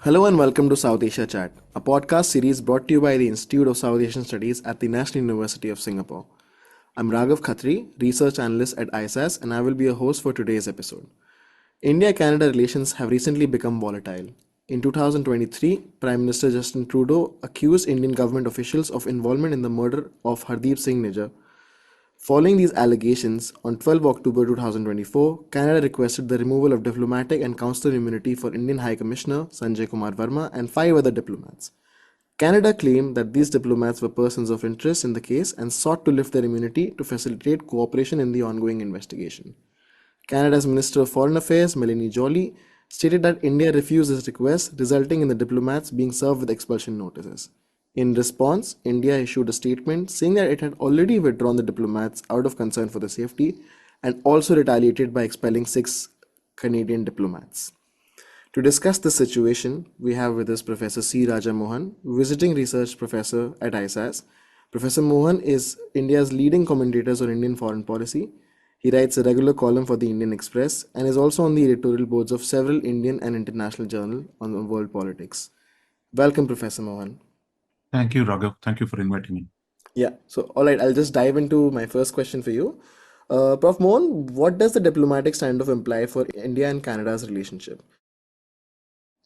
Hello and welcome to South Asia Chat, a podcast series brought to you by the Institute of South Asian Studies at the National University of Singapore. I'm Raghaw Khattri, Research Analyst at ISAS, and I will be your host for today's episode. India-Canada relations have recently become volatile. In 2023, Prime Minister Justin Trudeau accused Indian government officials of involvement in the murder of Hardeep Singh Nijjar. Following these allegations, on 12 October 2024, Canada requested the removal of diplomatic and consular immunity for Indian High Commissioner Sanjay Kumar Verma and five other diplomats. Canada claimed that these diplomats were persons of interest in the case and sought to lift their immunity to facilitate cooperation in the ongoing investigation. Canada's Minister of Foreign Affairs, Melanie Joly, stated that India refused this request, resulting in the diplomats being served with expulsion notices. In response, India issued a statement saying that it had already withdrawn the diplomats out of concern for their safety and also retaliated by expelling six Canadian diplomats. To discuss the situation, we have with us Professor C Raja Mohan, visiting research professor at ISAS. Professor Mohan is India's leading commentator on Indian foreign policy. He writes a regular column for the Indian Express and is also on the editorial boards of several Indian and international journals on world politics. Welcome, Professor Mohan. Thank you, Raghav. Thank you for inviting me. Yeah, so all right, I'll just dive into my first question for you. Prof. Mohan, what does the diplomatic standoff imply for India and Canada's relationship?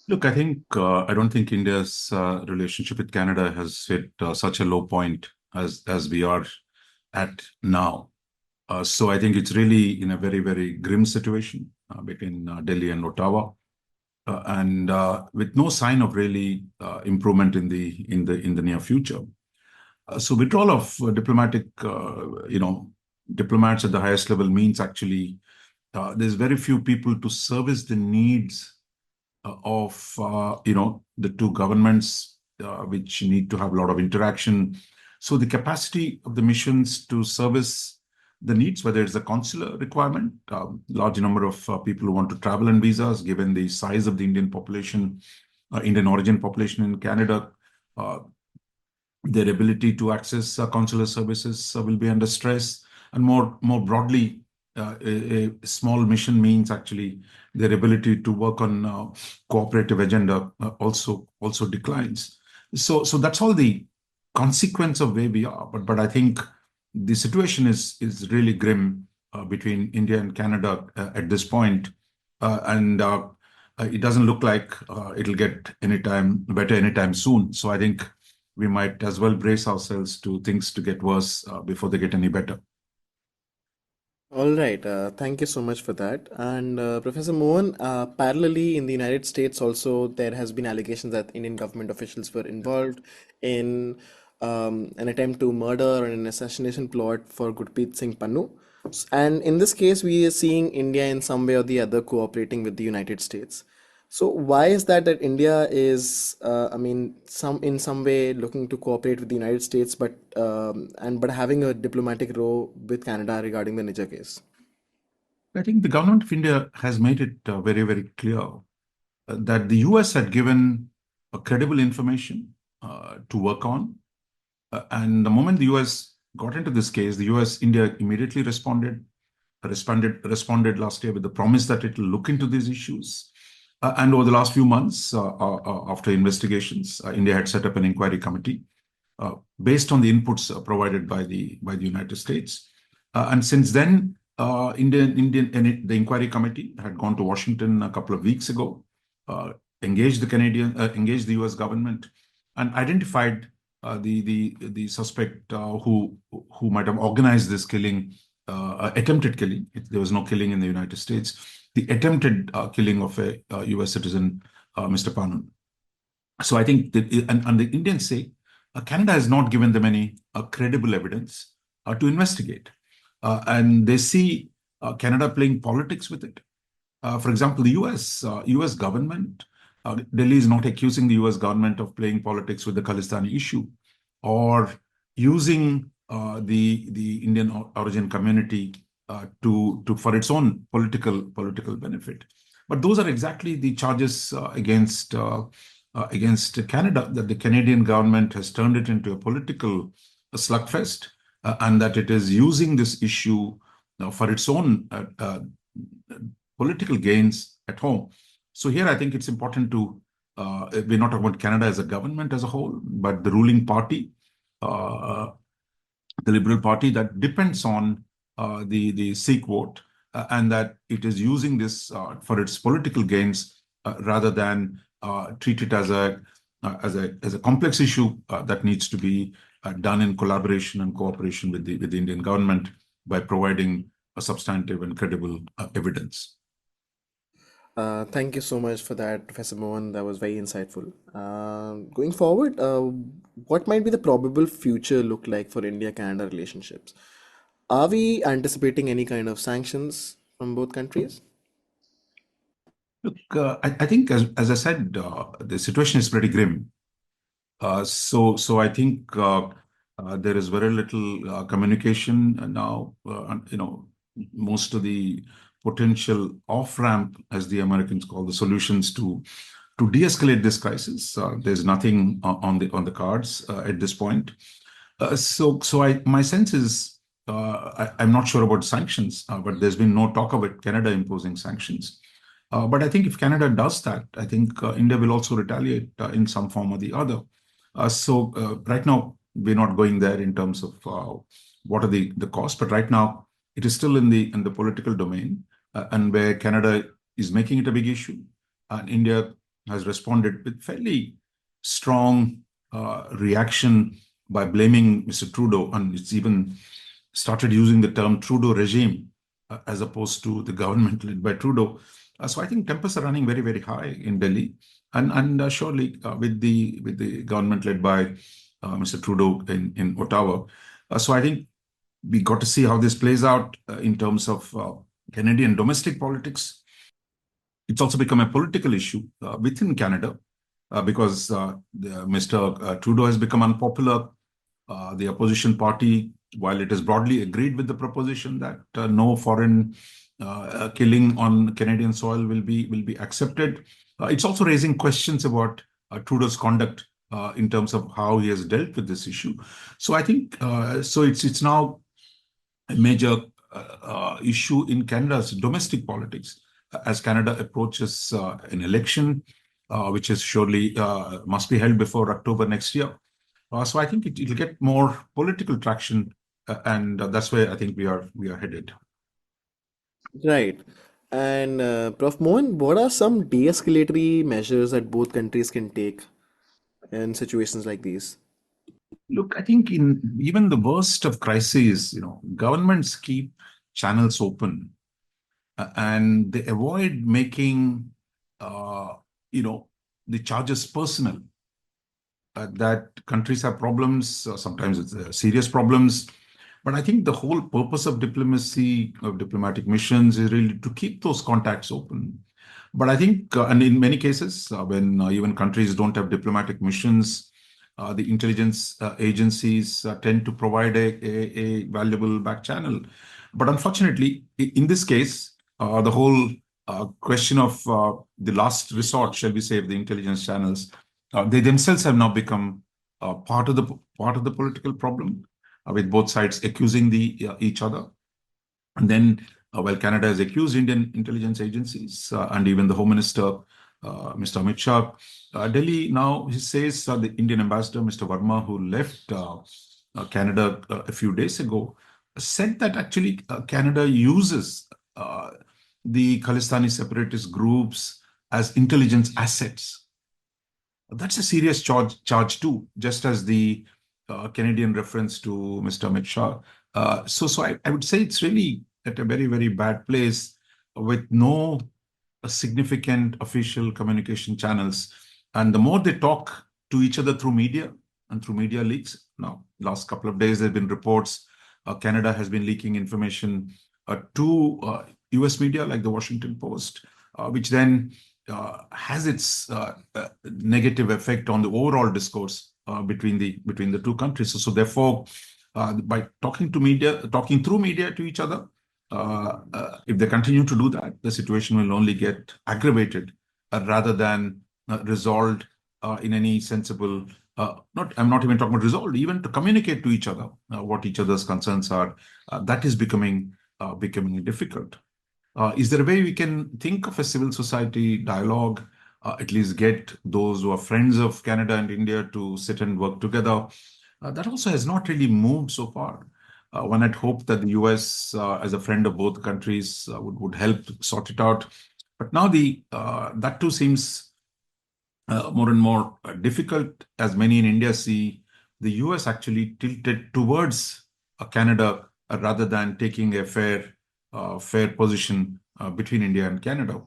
Look, I don't think India's relationship with Canada has hit such a low point as we are at now. So I think it's really in a very, very grim situation between Delhi and Ottawa, and with no sign of really improvement in the near future. So withdrawal of diplomats at the highest level means actually there's very few people to service the needs of the two governments, which need to have a lot of interaction. So the capacity of the missions to service the needs, whether it's a consular requirement, large number of people who want to travel on visas, given the size of the Indian population, Indian origin population in Canada, their ability to access consular services will be under stress. And more broadly, a small mission means actually their ability to work on cooperative agenda also declines. So that's all the consequence of where we are. But I think the situation is really grim between India and Canada at this point, and it doesn't look like it'll get better anytime soon. So I think we might as well brace ourselves to things to get worse before they get any better. All right, thank you so much for that. And Professor Mohan, parallelly in the United States also there has been allegations that Indian government officials were involved in an attempt to murder or an assassination plot for Gurpreet Singh Pannu. And in this case, we are seeing India in some way or the other cooperating with the United States. So why is that India is, I mean, in some way looking to cooperate with the United States, but having a diplomatic row with Canada regarding the Niger case? I think the government of India has made it very, very clear that the US had given credible information to work on. And the moment the US got into this case, India immediately responded last year with the promise that it will look into these issues. And over the last few months, after investigations, India had set up an inquiry committee based on the inputs provided by the United States. And since then, the inquiry committee had gone to Washington a couple of weeks ago, engaged the US government, and identified the suspect who might have organized this killing, attempted killing. There was no killing in the United States. The attempted killing of a US citizen, Mr. Panun. So I think that, and the Indians say Canada has not given them any credible evidence to investigate. And they see Canada playing politics with it. For example, the US government, Delhi is not accusing the US government of playing politics with the Khalistani issue or using the Indian origin community for its own political benefit. But those are exactly the charges against Canada, that the Canadian government has turned it into a political slugfest, and that it is using this issue for its own political gains at home. So here I think it's important to we're not talking about Canada as a government as a whole, but the ruling party, uh, the Liberal Party, that depends on the Sikh vote, and that it is using this for its political gains rather than treat it as a complex issue that needs to be done in collaboration and cooperation with the Indian government by providing a substantive and credible evidence. Thank you so much for that, Professor Mohan. That was very insightful. Going forward, what might be the probable future look like for India-Canada relationships? Are we anticipating any kind of sanctions from both countries? Look, I think, as I said, the situation is pretty grim. So I think there is very little communication now. Most of the potential off-ramp, as the Americans call the solutions to de-escalate this crisis. There's nothing on the cards at this point. My sense is I'm not sure about sanctions, but there's been no talk about Canada imposing sanctions. But I think if Canada does that, I think India will also retaliate in some form or the other. Right now, we're not going there in terms of what are the costs, but right now it is still in the political domain, and where Canada is making it a big issue, and India has responded with fairly strong reaction by blaming Mr. Trudeau, and it's even started using the term Trudeau regime as opposed to the government led by Trudeau. So I think tempers are running very, very high in Delhi, and surely with the government led by Mr. Trudeau in Ottawa. So I think we got to see how this plays out in terms of Canadian domestic politics. It's also become a political issue within Canada because Mr. Trudeau has become unpopular. The opposition party, while it has broadly agreed with the proposition that no foreign killing on Canadian soil will be accepted, it's also raising questions about Trudeau's conduct in terms of how he has dealt with this issue. So I think it's now a major issue in Canada's domestic politics as Canada approaches an election, which is surely must be held before October next year. So I think it'll get more political traction, and that's where I think we are headed. Right. And Prof. Mohan, what are some de-escalatory measures that both countries can take in situations like these? Look, I think in even the worst of crises, governments keep channels open, and they avoid making, the charges personal. That countries have problems, sometimes it's serious problems. But I think the whole purpose of diplomacy, of diplomatic missions, is really to keep those contacts open. But I think, and in many cases, when even countries don't have diplomatic missions, the intelligence agencies tend to provide a valuable back channel. But unfortunately, in this case, the whole question of the last resort, shall we say, of the intelligence channels, they themselves have now become part of the political problem, with both sides accusing each other. And then, while Canada has accused Indian intelligence agencies and even the Home Minister, Mr. Amit Shah, Delhi now he says the Indian ambassador, Mr. Verma, who left Canada a few days ago, said that actually Canada uses the Khalistani separatist groups as intelligence assets. That's a serious charge too, just as the Canadian reference to Mr. Amit Shah. So I would say it's really at a very, very bad place with no significant official communication channels. And the more they talk to each other through media and through media leaks, now, last couple of days, there have been reports Canada has been leaking information to US media like the Washington Post, which then has its negative effect on the overall discourse between the two countries. So therefore, by talking through media to each other, if they continue to do that, the situation will only get aggravated rather than resolved in any sensible. I'm not even talking about resolved, even to communicate to each other what each other's concerns are. That is becoming difficult. Is there a way we can think of a civil society dialogue at least get those who are friends of Canada and India to sit and work together. That also has not really moved so far. One had hoped that the US, as a friend of both countries, would help sort it out. But now that too seems more and more difficult, as many in India see the US actually tilted towards Canada rather than taking a fair position between India and Canada.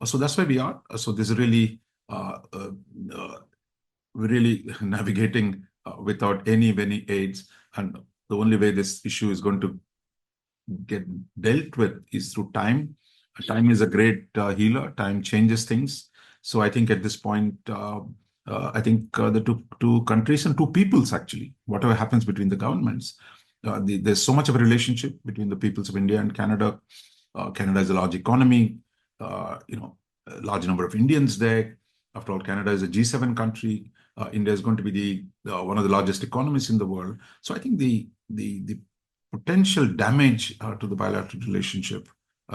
So that's where we are. So this is really we're really navigating without any aids, and the only way this issue is going to get dealt with is through time. Time is a great healer. Time changes things. So I think at this point, I think the two countries and two peoples, actually, whatever happens between the governments, there's so much of a relationship between the peoples of India and Canada. Canada is a large economy, a large number of Indians there. After all, Canada is a G7 country. India is going to be one of the largest economies in the world. So I think the potential damage to the bilateral relationship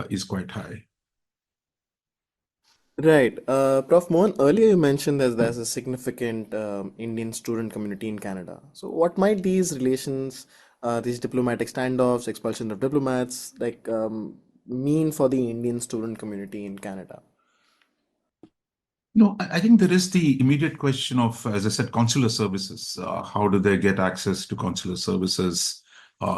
is quite high. Right. Prof. Mohan, earlier you mentioned that there's a significant Indian student community in Canada. So what might these relations, these diplomatic standoffs, expulsion of diplomats, mean for the Indian student community in Canada? No, I think there is the immediate question of, as I said, consular services. How do they get access to consular services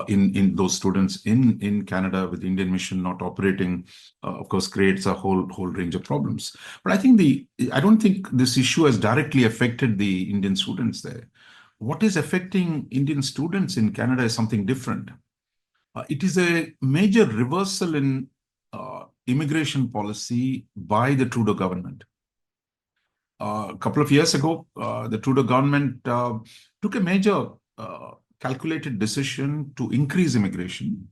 in those students in Canada, with the Indian mission not operating? Of course, creates a whole range of problems. But I don't think this issue has directly affected the Indian students there. What is affecting Indian students in Canada is something different. It is a major reversal in immigration policy by the Trudeau government. A couple of years ago, the Trudeau government took a major calculated decision to increase immigration,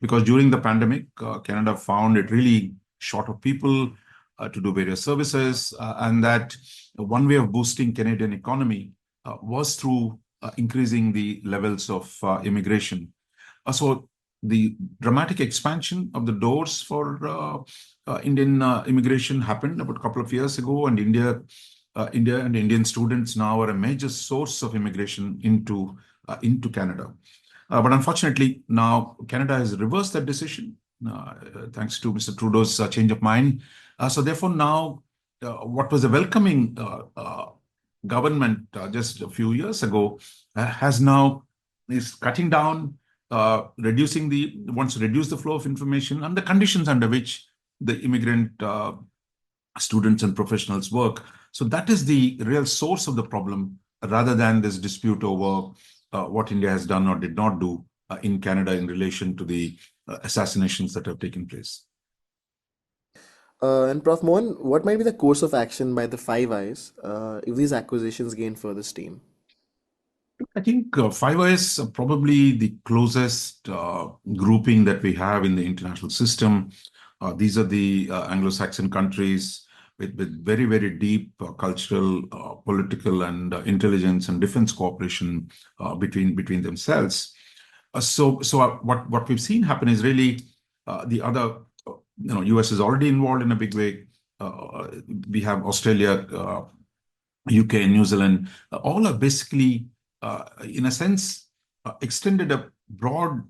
because during the pandemic, Canada found it really short of people to do various services, and that one way of boosting Canadian economy was through increasing the levels of immigration. So the dramatic expansion of the doors for Indian immigration happened about a couple of years ago, and India and Indian students now are a major source of immigration into Canada. But unfortunately, now Canada has reversed that decision thanks to Mr. Trudeau's change of mind. So therefore, now what was a welcoming government just a few years ago is cutting down, wants to reduce the flow of information and the conditions under which the immigrant students and professionals work. So that is the real source of the problem, rather than this dispute over what India has done or did not do in Canada in relation to the assassinations that have taken place. And Prof. Mohan, what might be the course of action by the Five Eyes if these accusations gain further steam? I think Five Eyes are probably the closest grouping that we have in the international system. These are the Anglo-Saxon countries with very deep cultural, political, and intelligence and defense cooperation between themselves. So what we've seen happen is really the other, US is already involved in a big way. We have Australia, UK, and New Zealand. All are basically, in a sense, extended a broad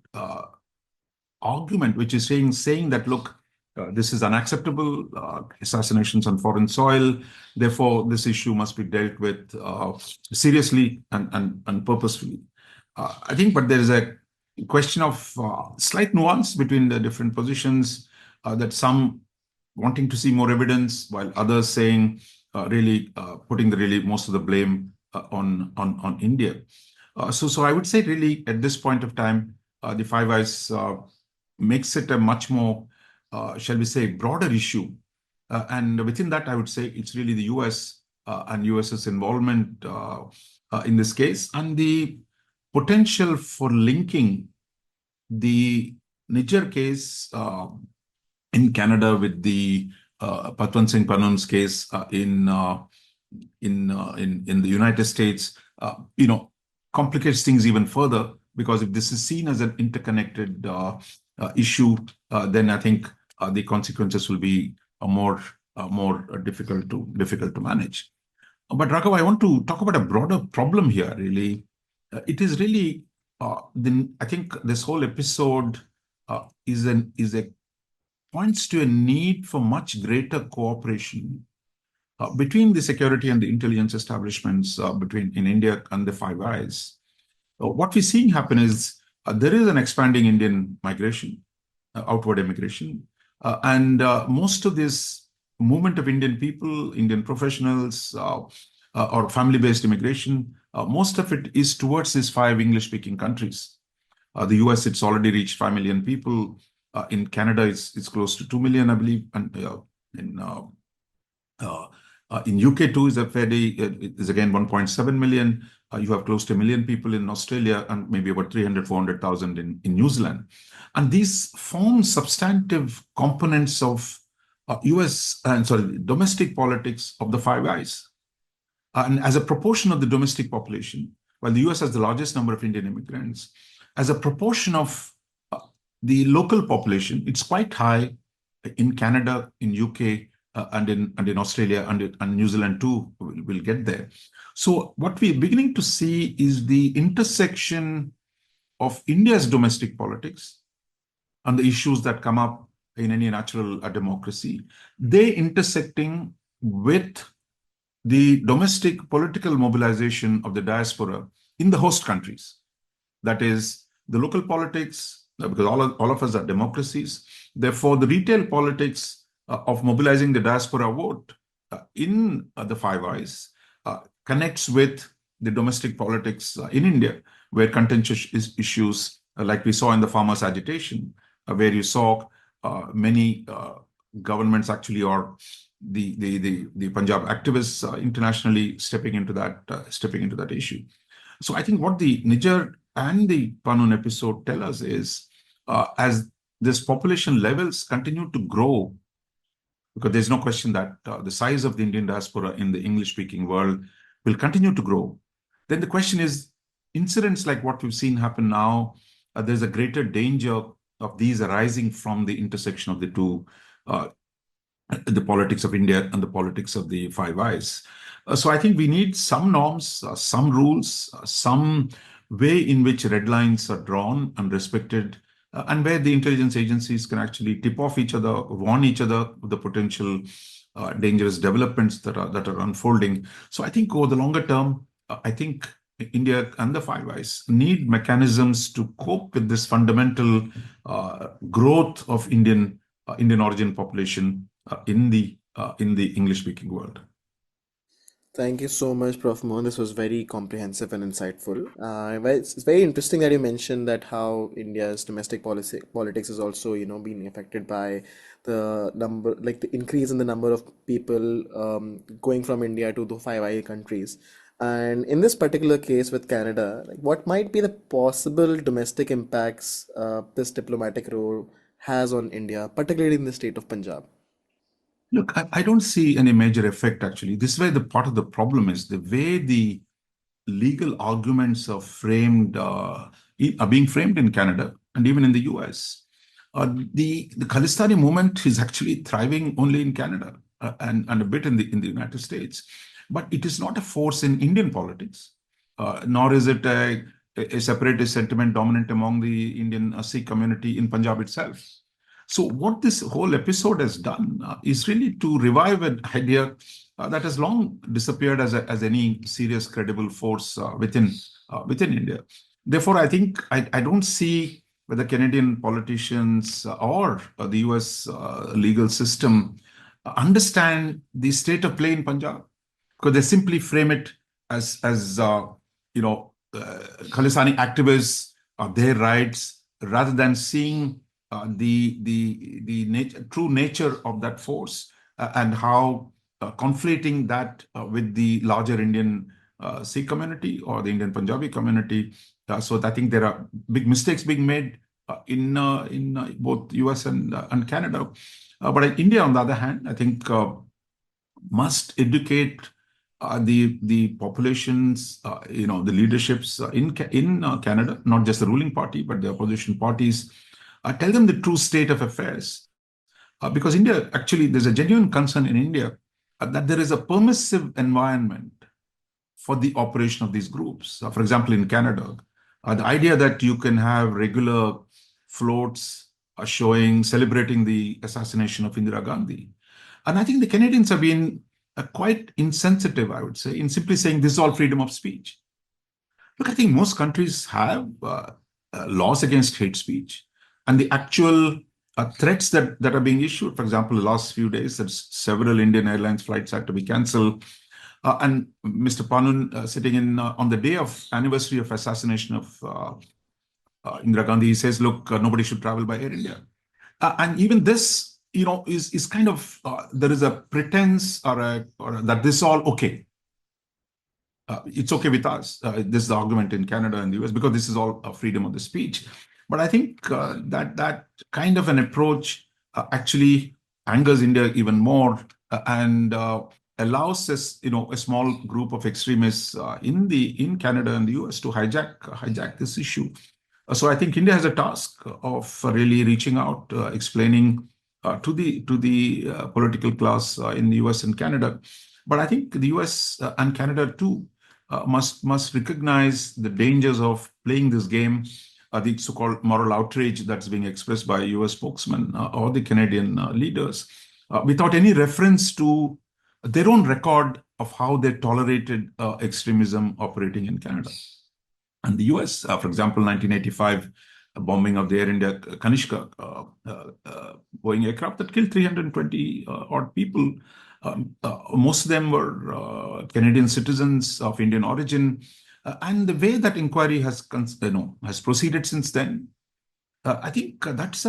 argument, which is saying that, look, this is unacceptable, assassinations on foreign soil. Therefore, this issue must be dealt with seriously and purposefully. I think, but there is a question of slight nuance between the different positions, that some wanting to see more evidence, while others saying really putting most of the blame on India. So I would say really at this point of time, the Five Eyes makes it a much more, shall we say, broader issue. And within that, I would say it's really the US and US's involvement in this case, and the potential for linking the Nijjar case in Canada with the Patwan Singh Panun's case in the United States, complicates things even further, because if this is seen as an interconnected issue, then I think the consequences will be more more difficult to manage. But Raghav, I want to talk about a broader problem here. Really, it is really I think this whole episode is a points to a need for much greater cooperation between the security and the intelligence establishments between in India and the Five Eyes. What we're seeing happen is there is an expanding Indian migration, outward immigration, and most of this movement of Indian people, Indian professionals, or family-based immigration, most of it is towards these five English-speaking countries. The US, it's already reached 5 million people. In Canada, it's close to 2 million, I believe. And in UK too is a fairly, it is again 1.7 million. You have close to 1 million people in Australia and maybe about 300, 400,000 in New Zealand. And these form substantive components of domestic politics of the Five Eyes. And as a proportion of the domestic population, while the US has the largest number of Indian immigrants, as a proportion of the local population, it's quite high in Canada, in UK, and in Australia and New Zealand too. We'll get there. So what we're beginning to see is the intersection of India's domestic politics and the issues that come up in any natural democracy. They intersecting with the domestic political mobilization of the diaspora in the host countries. That is the local politics, because all of us are democracies. Therefore, the retail politics of mobilizing the diaspora vote in the Five Eyes connects with the domestic politics in India, where contentious issues, like we saw in the farmers' agitation, where you saw many governments actually, or the Punjab activists internationally stepping into that issue. So I think what the Nijjar and the Panun episode tell us is, as this population levels continue to grow, because there's no question that the size of the Indian diaspora in the English-speaking world will continue to grow, then the question is, incidents like what we've seen happen now, there's a greater danger of these arising from the intersection of the two, the politics of India and the politics of the Five Eyes. So I think we need some norms, some rules, some way in which red lines are drawn and respected, and where the intelligence agencies can actually tip off each other, warn each other of the potential dangerous developments that are unfolding. So I think over the longer term, I think India and the Five Eyes need mechanisms to cope with this fundamental growth of Indian origin population in the English-speaking world. Thank you so much, Prof. Mohan. This was very comprehensive and insightful. It's very interesting that you mentioned that how India's domestic politics is also, being affected by the number, like the increase in the number of people going from India to the Five Eyes countries. And in this particular case with Canada, like what might be the possible domestic impacts this diplomatic role has on India, particularly in the state of Punjab? Look, I don't see any major effect actually. This way, the part of the problem is the way the legal arguments are framed, are being framed in Canada and even in the US. The Khalistani movement is actually thriving only in Canada and a bit in the United States, but it is not a force in Indian politics, nor is it a separatist sentiment dominant among the Indian Sikh community in Punjab itself. So what this whole episode has done is really to revive an idea that has long disappeared as any serious, credible force within India. Therefore, I think I don't see whether Canadian politicians or the US legal system understand the state of play in Punjab, because they simply frame it as Khalistani activists, their rights, rather than seeing the true nature of that force and how conflating that with the larger Indian Sikh community or the Indian Punjabi community. So I think there are big mistakes being made in both US and Canada. But India, on the other hand, I think must educate the populations, the leaderships in Canada, not just the ruling party, but the opposition parties. Tell them the true state of affairs. Because India, actually, there's a genuine concern in India that there is a permissive environment for the operation of these groups. For example, in Canada, the idea that you can have regular floats celebrating the assassination of Indira Gandhi. And I think the Canadians have been quite insensitive, I would say, in simply saying this is all freedom of speech. Look, I think most countries have laws against hate speech, and the actual threats that are being issued. For example, the last few days, there's several Indian Airlines flights had to be cancelled. And Mr. Panun, sitting in on the day of anniversary of assassination of Indira Gandhi, he says, "Look, nobody should travel by Air India." And even this, is kind of there is a pretense or that this is all okay. It's okay with us. This is the argument in Canada and the US because this is all freedom of the speech. But I think that kind of an approach actually angers India even more and allows us, a small group of extremists in Canada and the US to hijack this issue. So I think India has a task of really reaching out, explaining to the political class in the US and Canada. But I think the US and Canada too must recognize the dangers of playing this game, the so-called moral outrage that's being expressed by US spokesmen or the Canadian leaders, without any reference to their own record of how they tolerated extremism operating in Canada. And the US, for example, 1985 bombing of the Air India Kanishka Boeing aircraft that killed 320 odd people. Most of them were Canadian citizens of Indian origin. And the way that inquiry has proceeded since then, I think that's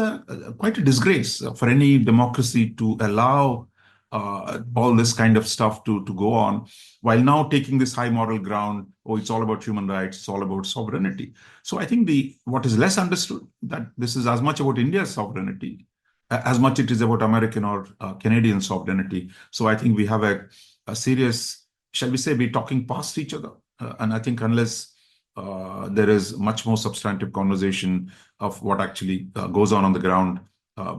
quite a disgrace for any democracy to allow all this kind of stuff to go on, while now taking this high moral ground. Oh, it's all about human rights. It's all about sovereignty. So I think what is less understood, that this is as much about India's sovereignty as much it is about American or Canadian sovereignty. So I think we have a serious, shall we say, we're talking past each other. And I think unless there is much more substantive conversation of what actually goes on the ground,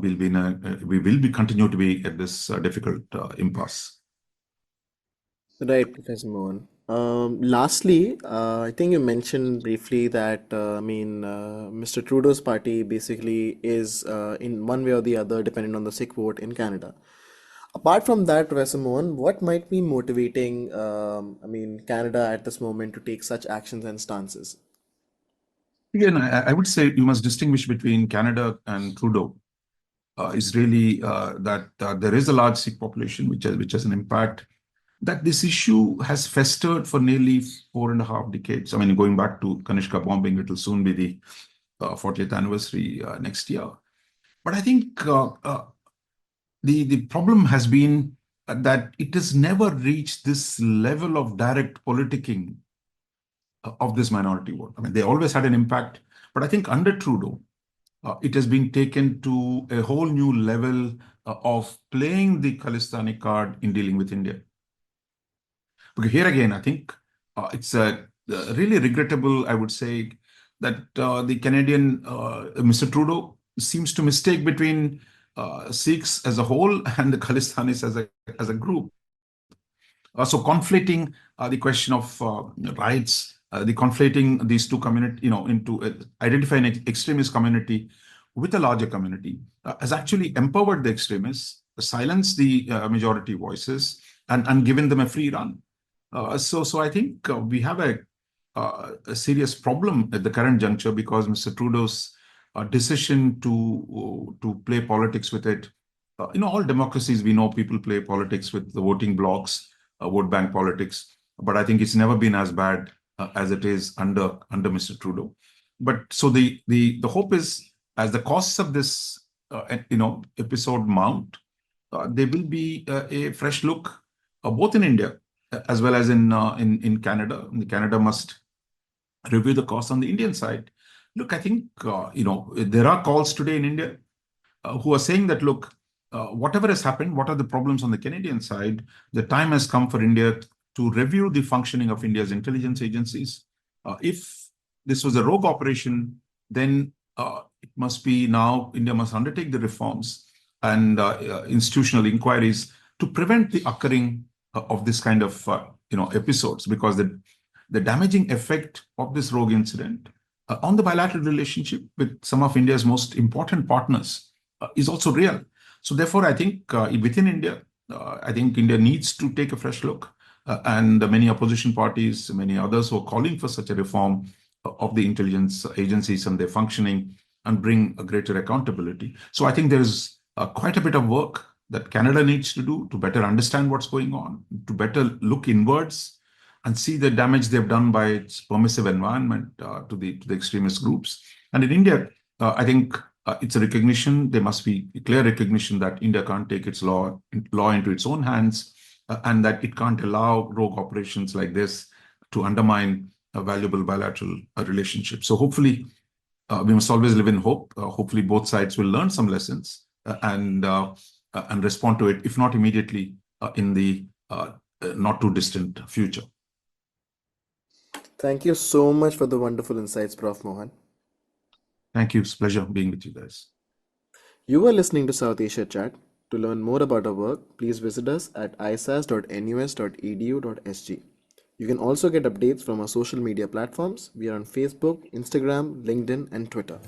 we will be continue to be at this difficult impasse. Right, Professor Mohan. Lastly, I think you mentioned briefly that Mr. Trudeau's party basically is in one way or the other dependent on the Sikh vote in Canada. Apart from that, Professor Mohan, what might be motivating Canada at this moment to take such actions and stances? Again, I would say you must distinguish between Canada and Trudeau. Is really that there is a large Sikh population which has an impact. That this issue has festered for nearly 4.5 decades. I mean, going back to Kanishka bombing, it will soon be the 40th anniversary next year. But I think the problem has been that it has never reached this level of direct politicking of this minority vote. I mean, they always had an impact, but I think under Trudeau, it has been taken to a whole new level of playing the Khalistani card in dealing with India. Because here again, I think it's really regrettable, I would say, that the Canadian Mr. Trudeau seems to mistake between Sikhs as a whole and the Khalistanis as a group. So conflating the question of rights, the conflating these two communities, into identifying an extremist community with a larger community has actually empowered the extremists, silenced the majority voices, and given them a free run. So I think we have a serious problem at the current juncture because Mr. Trudeau's decision to play politics with it. All democracies, we know people play politics with the voting blocks, vote bank politics, but I think it's never been as bad as it is under Mr. Trudeau. But so the hope is, as the costs of this episode mount, there will be a fresh look both in India as well as in Canada. Canada must review the costs on the Indian side. Look, I think there are calls today in India who are saying that, look, whatever has happened, what are the problems on the Canadian side? The time has come for India to review the functioning of India's intelligence agencies. If this was a rogue operation, then it must be now India must undertake the reforms and institutional inquiries to prevent the occurring of this kind of episodes, because the damaging effect of this rogue incident on the bilateral relationship with some of India's most important partners is also real. So therefore, I think within India, I think India needs to take a fresh look. And many opposition parties, many others who are calling for such a reform of the intelligence agencies and their functioning and bring a greater accountability. So I think there is quite a bit of work that Canada needs to do to better understand what's going on, to better look inwards and see the damage they've done by its permissive environment to the extremist groups. And in India, I think it's a recognition. There must be a clear recognition that India can't take its law into its own hands, and that it can't allow rogue operations like this to undermine a valuable bilateral relationship. So hopefully, we must always live in hope. Hopefully, both sides will learn some lessons and respond to it, if not immediately, in the not too distant future. Thank you so much for the wonderful insights, Prof. Mohan. Thank you. It's a pleasure being with you guys. You are listening to South Asia Chat. To learn more about our work, please visit us at isas.nus.edu.sg. You can also get updates from our social media platforms. We are on Facebook, Instagram, LinkedIn, and Twitter.